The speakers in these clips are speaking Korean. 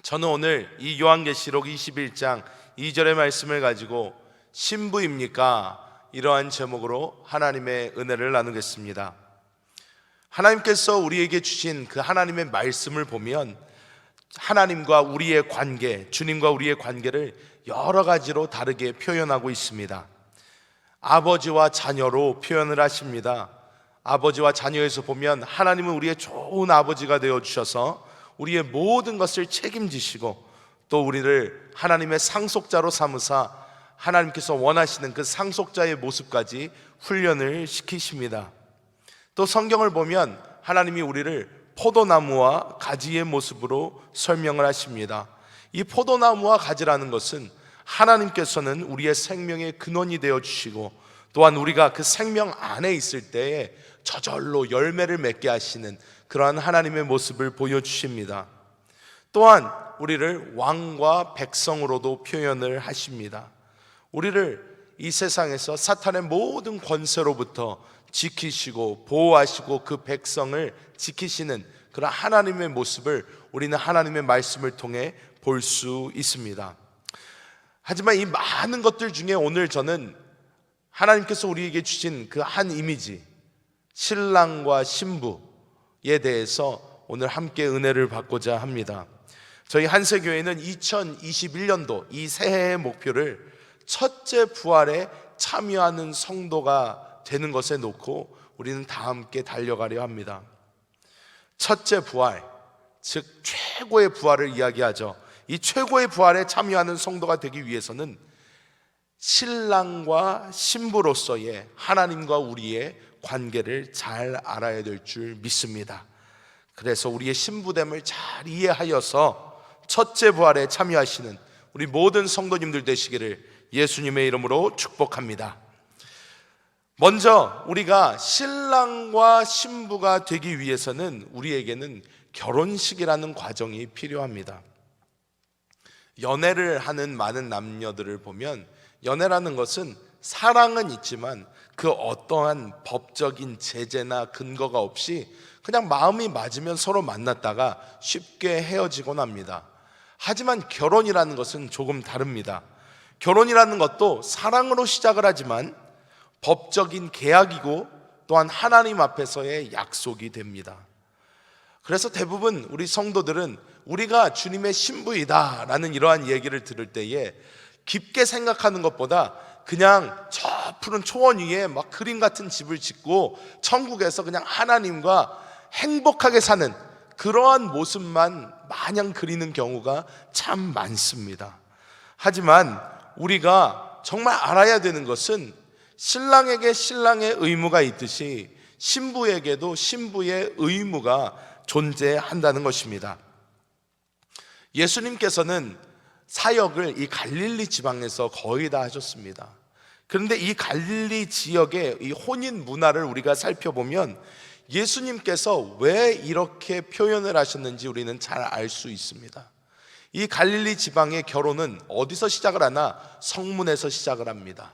저는 오늘 이 요한계시록 21장 2절의 말씀을 가지고 신부입니까? 이러한 제목으로 하나님의 은혜를 나누겠습니다. 하나님께서 우리에게 주신 그 하나님의 말씀을 보면 하나님과 우리의 관계, 주님과 우리의 관계를 여러 가지로 다르게 표현하고 있습니다. 아버지와 자녀로 표현을 하십니다. 아버지와 자녀에서 보면 하나님은 우리의 좋은 아버지가 되어주셔서 우리의 모든 것을 책임지시고 또 우리를 하나님의 상속자로 삼으사 하나님께서 원하시는 그 상속자의 모습까지 훈련을 시키십니다. 또 성경을 보면 하나님이 우리를 포도나무와 가지의 모습으로 설명을 하십니다. 이 포도나무와 가지라는 것은 하나님께서는 우리의 생명의 근원이 되어주시고 또한 우리가 그 생명 안에 있을 때에 저절로 열매를 맺게 하시는 그러한 하나님의 모습을 보여주십니다. 또한 우리를 왕과 백성으로도 표현을 하십니다. 우리를 이 세상에서 사탄의 모든 권세로부터 지키시고 보호하시고 그 백성을 지키시는 그런 하나님의 모습을 우리는 하나님의 말씀을 통해 볼 수 있습니다. 하지만 이 많은 것들 중에 오늘 저는 하나님께서 우리에게 주신 그 한 이미지, 신랑과 신부에 대해서 오늘 함께 은혜를 받고자 합니다. 저희 한세교회는 2021년도 이 새해의 목표를 첫째 부활에 참여하는 성도가 되는 것에 놓고 우리는 다 함께 달려가려 합니다. 첫째 부활, 즉 최고의 부활을 이야기하죠. 이 최고의 부활에 참여하는 성도가 되기 위해서는 신랑과 신부로서의 하나님과 우리의 관계를 잘 알아야 될 줄 믿습니다. 그래서 우리의 신부됨을 잘 이해하여서 첫째 부활에 참여하시는 우리 모든 성도님들 되시기를 예수님의 이름으로 축복합니다. 먼저 우리가 신랑과 신부가 되기 위해서는 우리에게는 결혼식이라는 과정이 필요합니다. 연애를 하는 많은 남녀들을 보면 연애라는 것은 사랑은 있지만 그 어떠한 법적인 제재나 근거가 없이 그냥 마음이 맞으면 서로 만났다가 쉽게 헤어지곤 합니다. 하지만 결혼이라는 것은 조금 다릅니다. 결혼이라는 것도 사랑으로 시작을 하지만 법적인 계약이고 또한 하나님 앞에서의 약속이 됩니다. 그래서 대부분 우리 성도들은 우리가 주님의 신부이다 라는 이러한 얘기를 들을 때에 깊게 생각하는 것보다 그냥 저 푸른 초원 위에 막 그림 같은 집을 짓고 천국에서 그냥 하나님과 행복하게 사는 그러한 모습만 마냥 그리는 경우가 참 많습니다. 하지만 우리가 정말 알아야 되는 것은 신랑에게 신랑의 의무가 있듯이 신부에게도 신부의 의무가 존재한다는 것입니다. 예수님께서는 사역을 이 갈릴리 지방에서 거의 다 하셨습니다. 그런데 이 갈릴리 지역의 이 혼인 문화를 우리가 살펴보면 예수님께서 왜 이렇게 표현을 하셨는지 우리는 잘 알 수 있습니다. 이 갈릴리 지방의 결혼은 어디서 시작을 하나? 성문에서 시작을 합니다.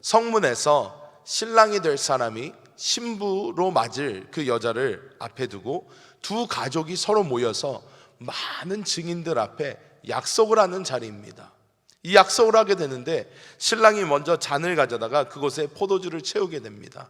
성문에서 신랑이 될 사람이 신부로 맞을 그 여자를 앞에 두고 두 가족이 서로 모여서 많은 증인들 앞에 약속을 하는 자리입니다. 이 약속을 하게 되는데 신랑이 먼저 잔을 가져다가 그곳에 포도주를 채우게 됩니다.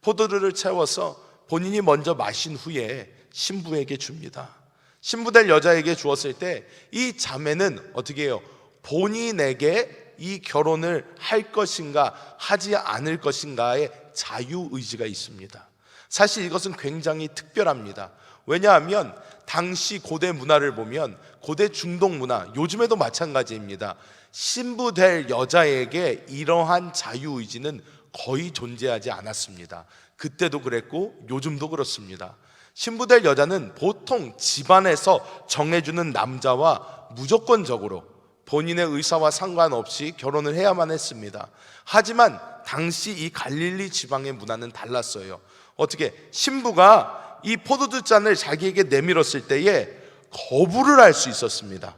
포도주를 채워서 본인이 먼저 마신 후에 신부에게 줍니다. 신부될 여자에게 주었을 때 이 자매는 어떻게 해요? 본인에게 이 결혼을 할 것인가 하지 않을 것인가의 자유의지가 있습니다. 사실 이것은 굉장히 특별합니다. 왜냐하면 당시 고대 문화를 보면 고대 중동 문화, 요즘에도 마찬가지입니다. 신부될 여자에게 이러한 자유의지는 거의 존재하지 않았습니다. 그때도 그랬고 요즘도 그렇습니다. 신부될 여자는 보통 집안에서 정해주는 남자와 무조건적으로 본인의 의사와 상관없이 결혼을 해야만 했습니다. 하지만 당시 이 갈릴리 지방의 문화는 달랐어요. 어떻게? 신부가 이 포도주 잔을 자기에게 내밀었을 때에 거부를 할 수 있었습니다.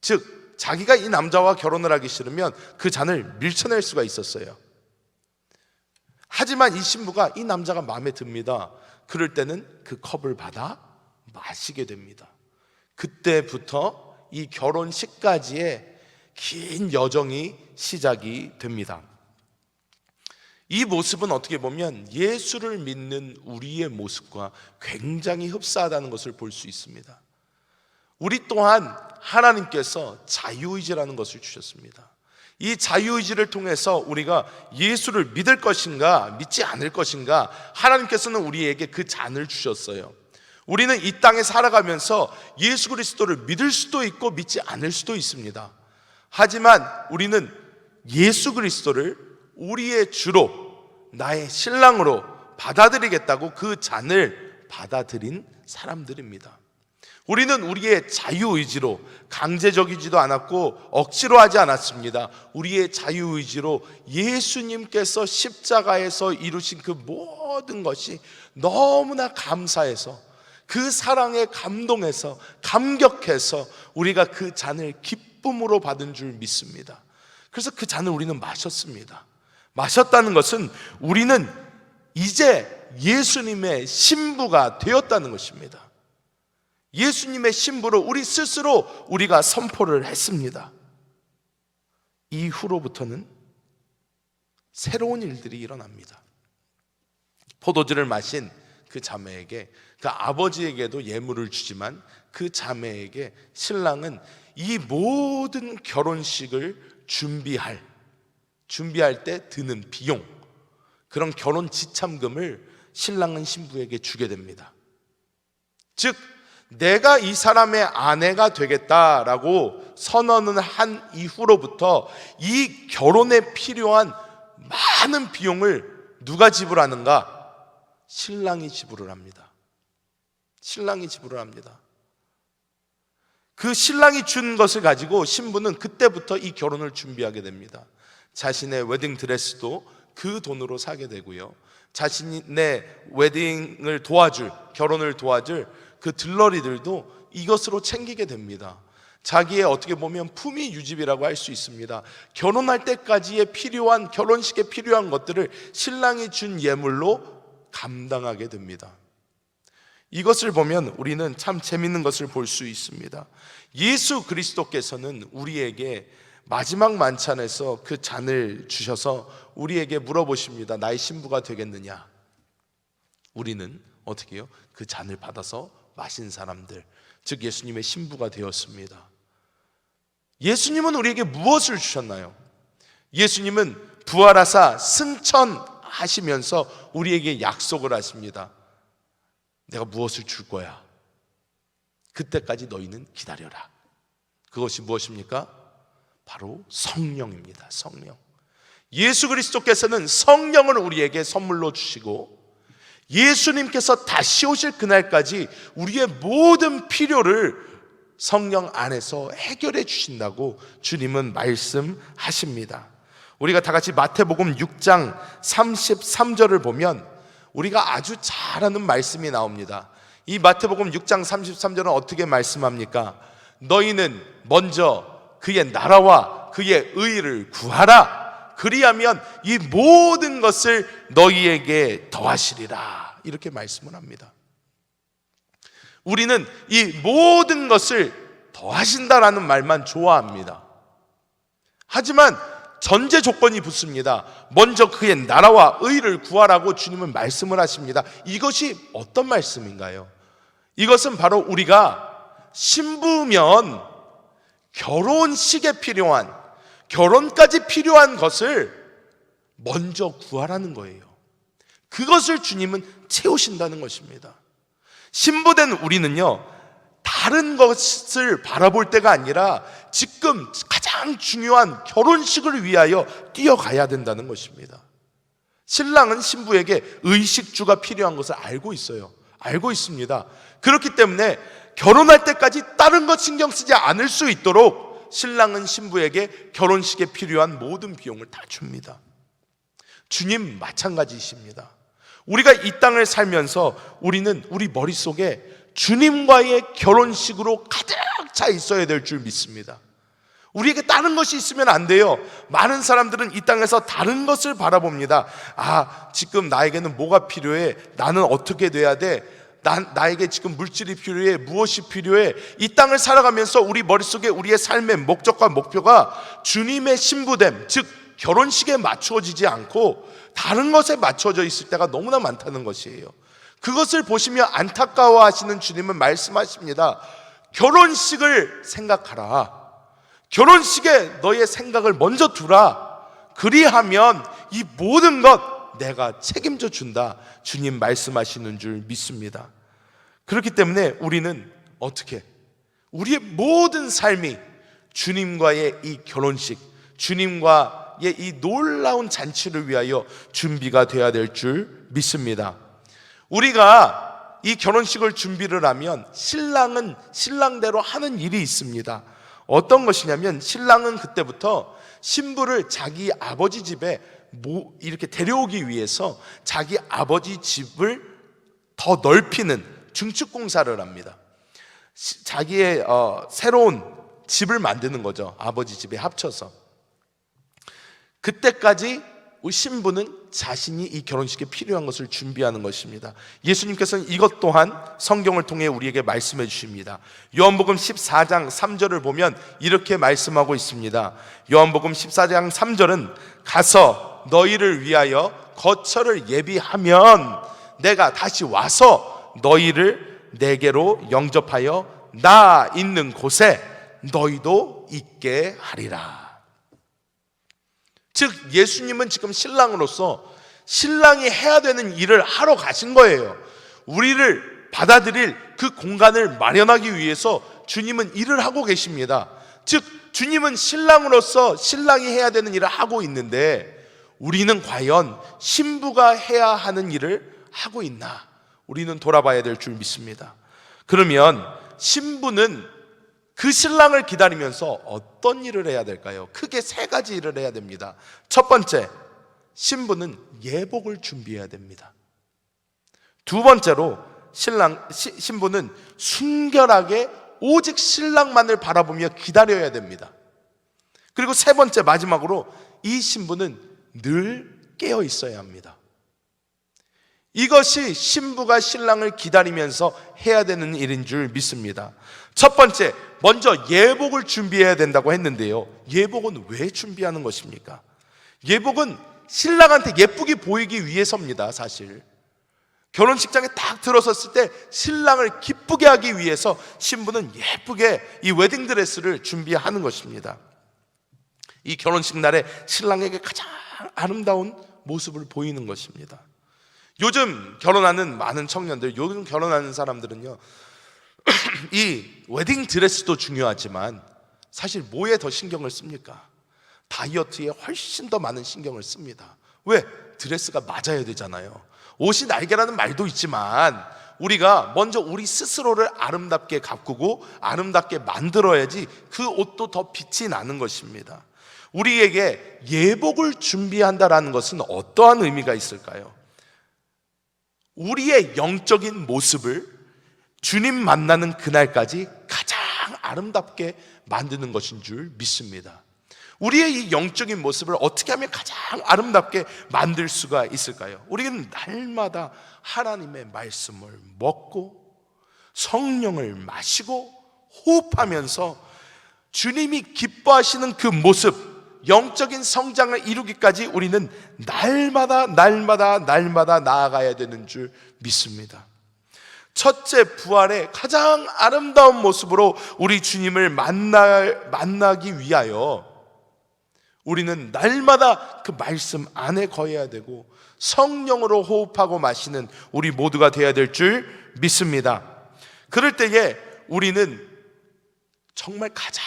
즉 자기가 이 남자와 결혼을 하기 싫으면 그 잔을 밀쳐낼 수가 있었어요. 하지만 이 신부가 이 남자가 마음에 듭니다. 그럴 때는 그 컵을 받아 마시게 됩니다. 그때부터 이 결혼식까지의 긴 여정이 시작이 됩니다. 이 모습은 어떻게 보면 예수를 믿는 우리의 모습과 굉장히 흡사하다는 것을 볼 수 있습니다. 우리 또한 하나님께서 자유의지라는 것을 주셨습니다. 이 자유의지를 통해서 우리가 예수를 믿을 것인가 믿지 않을 것인가, 하나님께서는 우리에게 그 잔을 주셨어요. 우리는 이 땅에 살아가면서 예수 그리스도를 믿을 수도 있고 믿지 않을 수도 있습니다. 하지만 우리는 예수 그리스도를 우리의 주로, 나의 신랑으로 받아들이겠다고 그 잔을 받아들인 사람들입니다. 우리는 우리의 자유의지로, 강제적이지도 않았고 억지로 하지 않았습니다. 우리의 자유의지로 예수님께서 십자가에서 이루신 그 모든 것이 너무나 감사해서, 그 사랑에 감동해서, 감격해서 우리가 그 잔을 기쁨으로 받은 줄 믿습니다. 그래서 그 잔을 우리는 마셨습니다. 마셨다는 것은 우리는 이제 예수님의 신부가 되었다는 것입니다. 예수님의 신부로 우리 스스로 우리가 선포를 했습니다. 이후로부터는 새로운 일들이 일어납니다. 포도주를 마신 그 자매에게, 그 아버지에게도 예물을 주지만 그 자매에게 신랑은 이 모든 결혼식을 준비할 때 드는 비용, 그런 결혼 지참금을 신랑은 신부에게 주게 됩니다. 즉 내가 이 사람의 아내가 되겠다라고 선언을 한 이후로부터 이 결혼에 필요한 많은 비용을 누가 지불하는가? 신랑이 지불을 합니다. 신랑이 지불을 합니다. 그 신랑이 준 것을 가지고 신부는 그때부터 이 결혼을 준비하게 됩니다. 자신의 웨딩 드레스도 그 돈으로 사게 되고요, 자신의 웨딩을 도와줄, 결혼을 도와줄 그 들러리들도 이것으로 챙기게 됩니다. 자기의 어떻게 보면 품위 유집이라고 할 수 있습니다. 결혼할 때까지의 필요한, 결혼식에 필요한 것들을 신랑이 준 예물로 감당하게 됩니다. 이것을 보면 우리는 참 재밌는 것을 볼 수 있습니다. 예수 그리스도께서는 우리에게 마지막 만찬에서 그 잔을 주셔서 우리에게 물어보십니다. 나의 신부가 되겠느냐? 우리는 어떻게 해요? 그 잔을 받아서 마신 사람들, 즉 예수님의 신부가 되었습니다. 예수님은 우리에게 무엇을 주셨나요? 예수님은 부활하사 승천하시면서 우리에게 약속을 하십니다. 내가 무엇을 줄 거야? 그때까지 너희는 기다려라. 그것이 무엇입니까? 바로 성령입니다. 성령. 예수 그리스도께서는 성령을 우리에게 선물로 주시고, 예수님께서 다시 오실 그날까지 우리의 모든 필요를 성령 안에서 해결해 주신다고 주님은 말씀하십니다. 우리가 다 같이 마태복음 6장 33절을 보면 우리가 아주 잘 아는 말씀이 나옵니다. 이 마태복음 6장 33절은 어떻게 말씀합니까? 너희는 먼저 그의 나라와 그의 의를 구하라. 그리하면 이 모든 것을 너희에게 더하시리라. 이렇게 말씀을 합니다. 우리는 이 모든 것을 더하신다라는 말만 좋아합니다. 하지만 전제 조건이 붙습니다. 먼저 그의 나라와 의를 구하라고 주님은 말씀을 하십니다. 이것이 어떤 말씀인가요? 이것은 바로 우리가 신부면 결혼식에 필요한, 결혼까지 필요한 것을 먼저 구하라는 거예요. 그것을 주님은 채우신다는 것입니다. 신부된 우리는요, 다른 것을 바라볼 때가 아니라 지금 가장 중요한 결혼식을 위하여 뛰어가야 된다는 것입니다. 신랑은 신부에게 의식주가 필요한 것을 알고 있어요. 알고 있습니다. 그렇기 때문에 결혼할 때까지 다른 것 신경 쓰지 않을 수 있도록 신랑은 신부에게 결혼식에 필요한 모든 비용을 다 줍니다. 주님 마찬가지이십니다. 우리가 이 땅을 살면서 우리는 우리 머릿속에 주님과의 결혼식으로 가득 차 있어야 될 줄 믿습니다. 우리에게 다른 것이 있으면 안 돼요. 많은 사람들은 이 땅에서 다른 것을 바라봅니다. 지금 나에게는 뭐가 필요해? 나는 어떻게 돼야 돼? 나에게 지금 물질이 필요해, 무엇이 필요해, 이 땅을 살아가면서 우리 머릿속에 우리의 삶의 목적과 목표가 주님의 신부됨, 즉 결혼식에 맞추어지지 않고 다른 것에 맞춰져 있을 때가 너무나 많다는 것이에요. 그것을 보시며 안타까워하시는 주님은 말씀하십니다. 결혼식을 생각하라. 결혼식에 너의 생각을 먼저 두라. 그리하면 이 모든 것 내가 책임져 준다. 주님 말씀하시는 줄 믿습니다. 그렇기 때문에 우리는 어떻게? 우리의 모든 삶이 주님과의 이 결혼식, 주님과의 이 놀라운 잔치를 위하여 준비가 되어야 될 줄 믿습니다. 우리가 이 결혼식을 준비를 하면 신랑은 신랑대로 하는 일이 있습니다. 어떤 것이냐면 신랑은 그때부터 신부를 자기 아버지 집에 이렇게 데려오기 위해서 자기 아버지 집을 더 넓히는 증축 공사를 합니다. 자기의 새로운 집을 만드는 거죠. 아버지 집에 합쳐서. 그때까지 신부는 자신이 이 결혼식에 필요한 것을 준비하는 것입니다. 예수님께서는 이것 또한 성경을 통해 우리에게 말씀해 주십니다. 요한복음 14장 3절을 보면 이렇게 말씀하고 있습니다. 요한복음 14장 3절은 가서 너희를 위하여 거처를 예비하면 내가 다시 와서 너희를 내게로 영접하여 나 있는 곳에 너희도 있게 하리라. 즉 예수님은 지금 신랑으로서 신랑이 해야 되는 일을 하러 가신 거예요. 우리를 받아들일 그 공간을 마련하기 위해서 주님은 일을 하고 계십니다. 즉 주님은 신랑으로서 신랑이 해야 되는 일을 하고 있는데 우리는 과연 신부가 해야 하는 일을 하고 있나? 우리는 돌아봐야 될 줄 믿습니다. 그러면 신부는 그 신랑을 기다리면서 어떤 일을 해야 될까요? 크게 세 가지 일을 해야 됩니다. 첫 번째, 신부는 예복을 준비해야 됩니다. 두 번째로 신부는 순결하게 오직 신랑만을 바라보며 기다려야 됩니다. 그리고 세 번째, 마지막으로 이 신부는 늘 깨어 있어야 합니다. 이것이 신부가 신랑을 기다리면서 해야 되는 일인 줄 믿습니다. 첫 번째, 먼저 예복을 준비해야 된다고 했는데요. 예복은 왜 준비하는 것입니까? 예복은 신랑한테 예쁘게 보이기 위해서입니다. 사실 결혼식장에 딱 들어섰을 때 신랑을 기쁘게 하기 위해서 신부는 예쁘게 이 웨딩드레스를 준비하는 것입니다. 이 결혼식 날에 신랑에게 가장 아름다운 모습을 보이는 것입니다. 요즘 결혼하는 많은 청년들, 요즘 결혼하는 사람들은요 이 웨딩 드레스도 중요하지만 사실 뭐에 더 신경을 씁니까? 다이어트에 훨씬 더 많은 신경을 씁니다. 왜? 드레스가 맞아야 되잖아요. 옷이 날개라는 말도 있지만 우리가 먼저 우리 스스로를 아름답게 가꾸고 아름답게 만들어야지 그 옷도 더 빛이 나는 것입니다. 우리에게 예복을 준비한다라는 것은 어떠한 의미가 있을까요? 우리의 영적인 모습을 주님 만나는 그날까지 가장 아름답게 만드는 것인 줄 믿습니다. 우리의 이 영적인 모습을 어떻게 하면 가장 아름답게 만들 수가 있을까요? 우리는 날마다 하나님의 말씀을 먹고 성령을 마시고 호흡하면서 주님이 기뻐하시는 그 모습, 영적인 성장을 이루기까지 우리는 날마다 나아가야 되는 줄 믿습니다. 첫째, 부활의 가장 아름다운 모습으로 우리 주님을 만나기 위하여 우리는 날마다 그 말씀 안에 거해야 되고 성령으로 호흡하고 마시는 우리 모두가 되어야 될 줄 믿습니다. 그럴 때에 우리는 정말 가장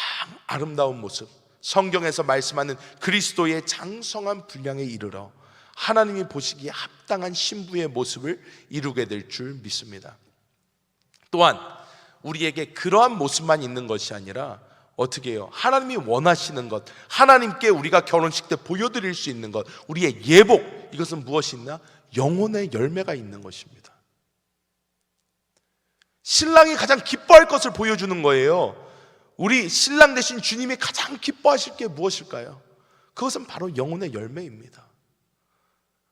아름다운 모습, 성경에서 말씀하는 그리스도의 장성한 분량에 이르러 하나님이 보시기에 합당한 신부의 모습을 이루게 될 줄 믿습니다. 또한 우리에게 그러한 모습만 있는 것이 아니라 어떻게 해요? 하나님이 원하시는 것, 하나님께 우리가 결혼식 때 보여드릴 수 있는 것, 우리의 예복, 이것은 무엇이 있나? 영혼의 열매가 있는 것입니다. 신랑이 가장 기뻐할 것을 보여주는 거예요. 우리 신랑 대신 주님이 가장 기뻐하실 게 무엇일까요? 그것은 바로 영혼의 열매입니다.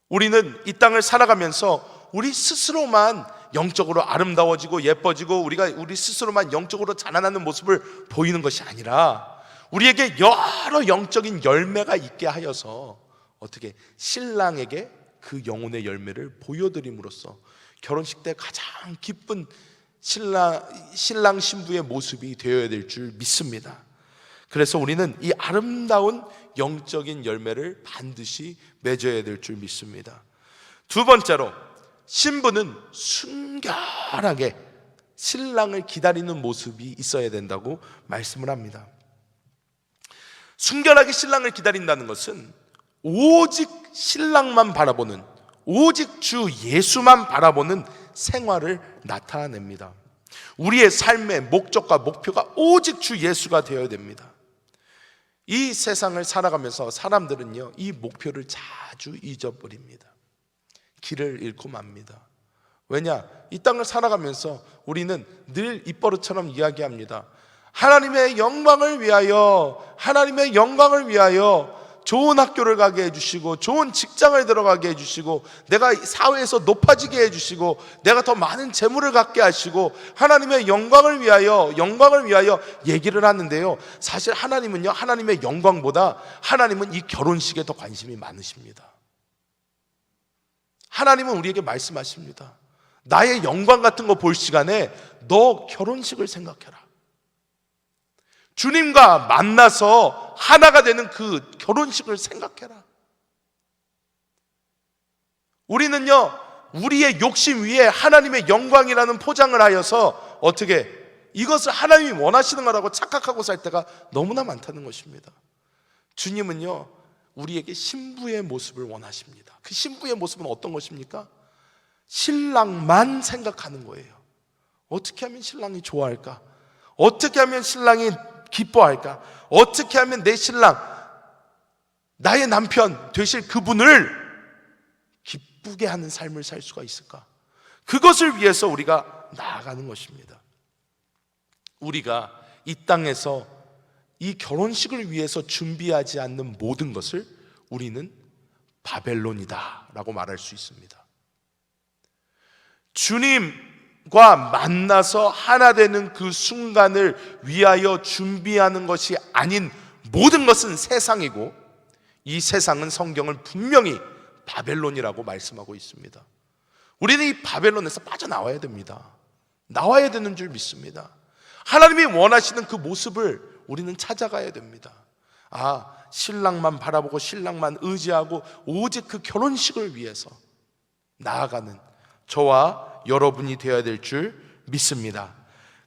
우리는 이 땅을 살아가면서 우리 스스로만 영적으로 아름다워지고 예뻐지고 우리 스스로만 영적으로 자라나는 모습을 보이는 것이 아니라 우리에게 여러 영적인 열매가 있게 하여서 어떻게 신랑에게 그 영혼의 열매를 보여드림으로써 결혼식 때 가장 기쁜 신랑 신부의 모습이 되어야 될 줄 믿습니다. 그래서 우리는 이 아름다운 영적인 열매를 반드시 맺어야 될 줄 믿습니다. 두 번째로, 신부는 순결하게 신랑을 기다리는 모습이 있어야 된다고 말씀을 합니다. 순결하게 신랑을 기다린다는 것은 오직 신랑만 바라보는, 오직 주 예수만 바라보는 생활을 나타냅니다. 우리의 삶의 목적과 목표가 오직 주 예수가 되어야 됩니다. 이 세상을 살아가면서 사람들은요, 이 목표를 자주 잊어버립니다. 길을 잃고 맙니다. 왜냐? 이 땅을 살아가면서 우리는 늘 입버릇처럼 이야기합니다. 하나님의 영광을 위하여, 하나님의 영광을 위하여 좋은 학교를 가게 해주시고, 좋은 직장을 들어가게 해주시고, 내가 사회에서 높아지게 해주시고, 내가 더 많은 재물을 갖게 하시고, 하나님의 영광을 위하여 얘기를 하는데요, 사실 하나님은요, 하나님의 영광보다 하나님은 이 결혼식에 더 관심이 많으십니다. 하나님은 우리에게 말씀하십니다. 나의 영광 같은 거 볼 시간에 너 결혼식을 생각해라. 주님과 만나서 하나가 되는 그 결혼식을 생각해라. 우리는요, 우리의 욕심 위에 하나님의 영광이라는 포장을 하여서 어떻게 이것을 하나님이 원하시는 거라고 착각하고 살 때가 너무나 많다는 것입니다. 주님은요, 우리에게 신부의 모습을 원하십니다. 그 신부의 모습은 어떤 것입니까? 신랑만 생각하는 거예요. 어떻게 하면 신랑이 좋아할까? 어떻게 하면 신랑이 기뻐할까? 어떻게 하면 내 신랑, 나의 남편 되실 그분을 기쁘게 하는 삶을 살 수가 있을까? 그것을 위해서 우리가 나아가는 것입니다. 우리가 이 땅에서 이 결혼식을 위해서 준비하지 않는 모든 것을 우리는 바벨론이다 라고 말할 수 있습니다. 주님과 만나서 하나 되는 그 순간을 위하여 준비하는 것이 아닌 모든 것은 세상이고, 이 세상은 성경을 분명히 바벨론이라고 말씀하고 있습니다. 우리는 이 바벨론에서 빠져나와야 됩니다. 나와야 되는 줄 믿습니다. 하나님이 원하시는 그 모습을 우리는 찾아가야 됩니다. 신랑만 바라보고 신랑만 의지하고 오직 그 결혼식을 위해서 나아가는 저와 여러분이 되어야 될 줄 믿습니다.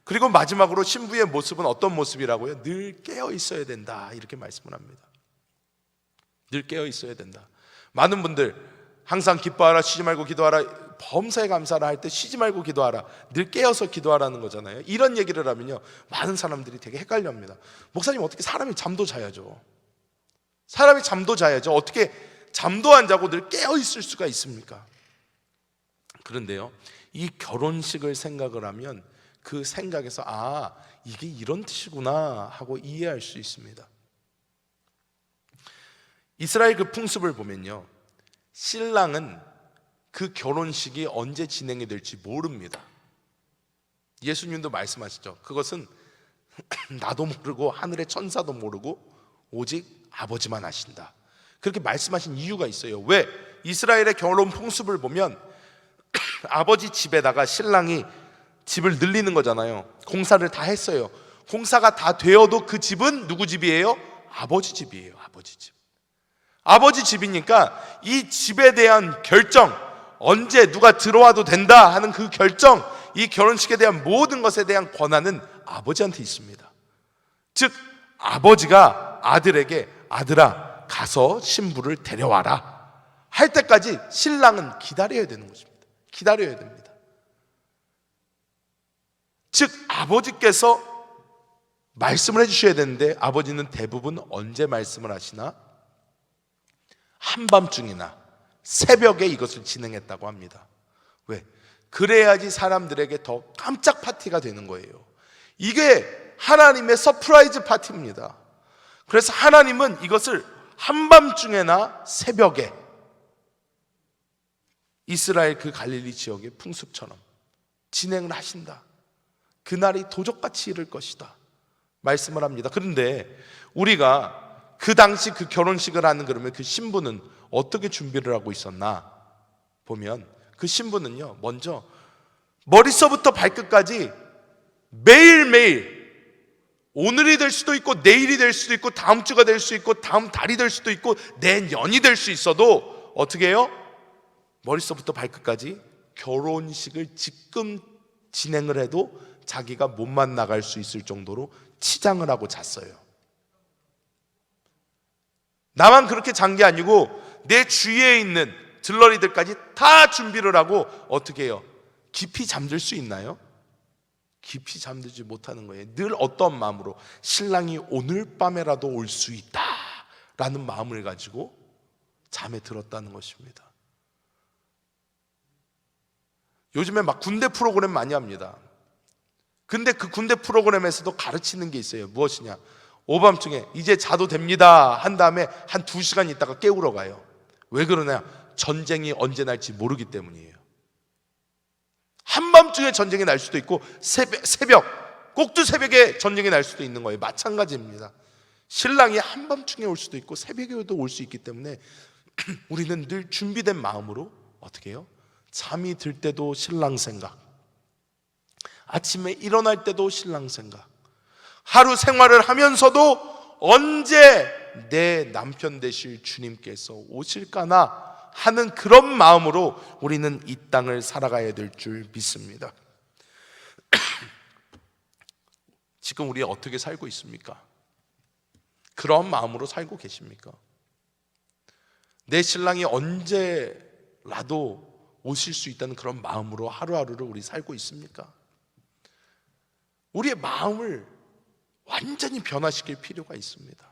그리고 마지막으로 신부의 모습은 어떤 모습이라고요? 늘 깨어 있어야 된다, 이렇게 말씀을 합니다. 늘 깨어 있어야 된다. 많은 분들 항상 기뻐하라, 쉬지 말고 기도하라, 범사에 감사하라 할 때 쉬지 말고 기도하라, 늘 깨어서 기도하라는 거잖아요. 이런 얘기를 하면요, 많은 사람들이 되게 헷갈려합니다. 목사님, 어떻게 사람이 잠도 자야죠? 사람이 잠도 자야죠. 어떻게 잠도 안 자고 늘 깨어 있을 수가 있습니까? 그런데요, 이 결혼식을 생각을 하면 그 생각에서 이게 이런 뜻이구나 하고 이해할 수 있습니다. 이스라엘 그 풍습을 보면요, 신랑은 그 결혼식이 언제 진행이 될지 모릅니다. 예수님도 말씀하시죠. 그것은 나도 모르고 하늘의 천사도 모르고 오직 아버지만 아신다. 그렇게 말씀하신 이유가 있어요. 왜? 이스라엘의 결혼 풍습을 보면 아버지 집에다가 신랑이 집을 늘리는 거잖아요. 공사를 다 했어요. 공사가 다 되어도 그 집은 누구 집이에요? 아버지 집이에요. 아버지 집. 아버지 집이니까 이 집에 대한 결정, 언제 누가 들어와도 된다 하는 그 결정, 이 결혼식에 대한 모든 것에 대한 권한은 아버지한테 있습니다. 즉 아버지가 아들에게 아들아 가서 신부를 데려와라 할 때까지 신랑은 기다려야 되는 것입니다. 기다려야 됩니다. 즉 아버지께서 말씀을 해주셔야 되는데 아버지는 대부분 언제 말씀을 하시나? 한밤중이나 새벽에 이것을 진행했다고 합니다. 왜? 그래야지 사람들에게 더 깜짝 파티가 되는 거예요. 이게 하나님의 서프라이즈 파티입니다. 그래서 하나님은 이것을 한밤중에나 새벽에 이스라엘 그 갈릴리 지역의 풍습처럼 진행을 하신다. 그날이 도적같이 이를 것이다 말씀을 합니다. 그런데 우리가 그 당시 그 결혼식을 하는 그러면 그 신부는 어떻게 준비를 하고 있었나 보면, 그 신부는요, 먼저 머릿서부터 발끝까지 매일매일, 오늘이 될 수도 있고 내일이 될 수도 있고 다음 주가 될 수 있고 다음 달이 될 수도 있고 내년이 될 수 있어도 어떻게 해요? 머릿서부터 발끝까지 결혼식을 지금 진행을 해도 자기가 몸만 나갈 수 있을 정도로 치장을 하고 잤어요. 나만 그렇게 잔 게 아니고 내 주위에 있는 들러리들까지 다 준비를 하고 어떻게 해요? 깊이 잠들 수 있나요? 깊이 잠들지 못하는 거예요. 늘 어떤 마음으로? 신랑이 오늘 밤에라도 올 수 있다 라는 마음을 가지고 잠에 들었다는 것입니다. 요즘에 막 군대 프로그램 많이 합니다. 근데 그 군대 프로그램에서도 가르치는 게 있어요. 무엇이냐? 오밤중에 이제 자도 됩니다 한 다음에 한 2시간 있다가 깨우러 가요. 왜 그러냐? 전쟁이 언제 날지 모르기 때문이에요. 한밤중에 전쟁이 날 수도 있고 새벽 꼭두 새벽에 전쟁이 날 수도 있는 거예요. 마찬가지입니다. 신랑이 한밤중에 올 수도 있고 새벽에도 올 수 있기 때문에 우리는 늘 준비된 마음으로 어떻게 해요? 잠이 들 때도 신랑 생각, 아침에 일어날 때도 신랑 생각, 하루 생활을 하면서도 언제 내 남편 되실 주님께서 오실까나 하는 그런 마음으로 우리는 이 땅을 살아가야 될 줄 믿습니다. 지금 우리 어떻게 살고 있습니까? 그런 마음으로 살고 계십니까? 내 신랑이 언제라도 오실 수 있다는 그런 마음으로 하루하루를 우리 살고 있습니까? 우리의 마음을 완전히 변화시킬 필요가 있습니다.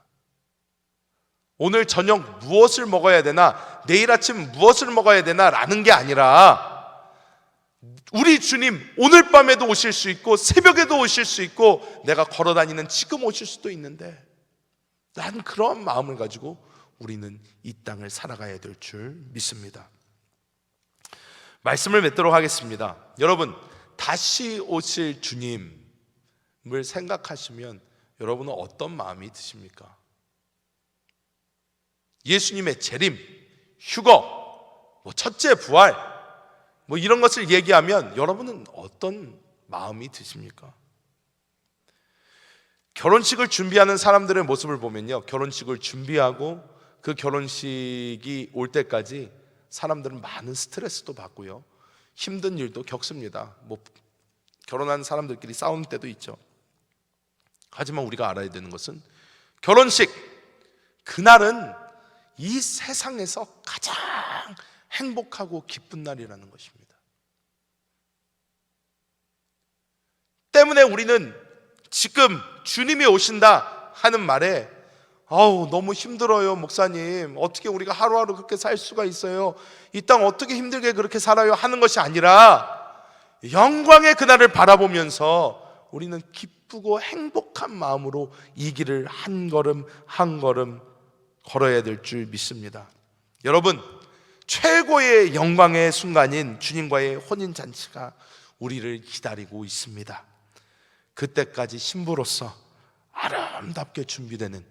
오늘 저녁 무엇을 먹어야 되나, 내일 아침 무엇을 먹어야 되나 라는 게 아니라 우리 주님 오늘 밤에도 오실 수 있고 새벽에도 오실 수 있고 내가 걸어다니는 지금 오실 수도 있는데, 나는 그런 마음을 가지고 우리는 이 땅을 살아가야 될 줄 믿습니다. 말씀을 맺도록 하겠습니다. 여러분, 다시 오실 주님을 생각하시면 여러분은 어떤 마음이 드십니까? 예수님의 재림, 휴거, 첫째 부활 이런 것을 얘기하면 여러분은 어떤 마음이 드십니까? 결혼식을 준비하는 사람들의 모습을 보면요, 결혼식을 준비하고 그 결혼식이 올 때까지 사람들은 많은 스트레스도 받고요, 힘든 일도 겪습니다. 결혼한 사람들끼리 싸우는 때도 있죠. 하지만 우리가 알아야 되는 것은 결혼식 그날은 이 세상에서 가장 행복하고 기쁜 날이라는 것입니다. 때문에 우리는 지금 주님이 오신다 하는 말에 너무 힘들어요 목사님, 어떻게 우리가 하루하루 그렇게 살 수가 있어요, 이 땅 어떻게 힘들게 그렇게 살아요 하는 것이 아니라 영광의 그날을 바라보면서 우리는 기쁘고 행복한 마음으로 이 길을 한 걸음 한 걸음 걸어야 될 줄 믿습니다. 여러분, 최고의 영광의 순간인 주님과의 혼인잔치가 우리를 기다리고 있습니다. 그때까지 신부로서 아름답게 준비되는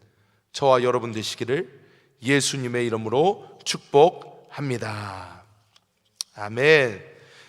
저와 여러분 되시기를 예수님의 이름으로 축복합니다. 아멘.